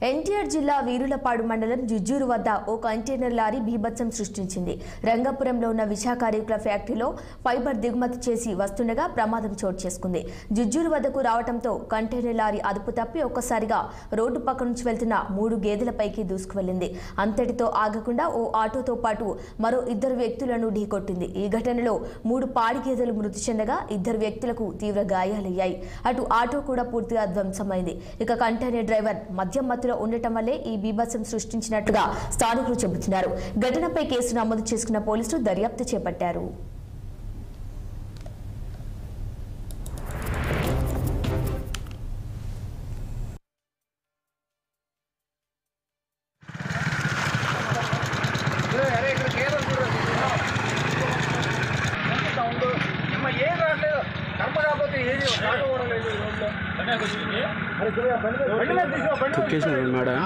ఎన్టీఆర్ జిల్లా వీరులపాడు మండలం జుజ్జూరు వద్ద ఓ కంటైనర్ లారీ బీభత్సం సృష్టించింది. రంగపురంలో ఉన్న విశాఖ రేకుల ఫ్యాక్టరీలో ఫైబర్ దిగుమతి చేసి వస్తుండగా ప్రమాదం చోటు చేసుకుంది. జుజ్జూరు వద్దకు రావడంతో కంటైనర్ లారీ అదుపు తప్పి ఒక్కసారిగా రోడ్డు పక్క నుంచి వెళ్తున్న 3 గేదెలపైకి దూసుకువెళ్లింది. అంతటితో ఆగకుండా ఓ ఆటోతో పాటు మరో 2 వ్యక్తులను ఢీకొట్టింది. ఈ ఘటనలో 3 పాడి గేదెలు మృతి చెందగా 2 వ్యక్తులకు తీవ్ర గాయాలయ్యాయి. అటు ఆటో కూడా పూర్తిగా ధ్వంసమైంది. ఇక కంటైనర్ డ్రైవర్ మద్యం ఉండటం వల్లే ఈ బీభత్సం సృష్టించినట్టుగా స్థానికులు చెబుతున్నారు. ఘటనపై కేసు నమోదు చేసుకున్న పోలీసులు దర్యాప్తు చేపట్టారు. మేడం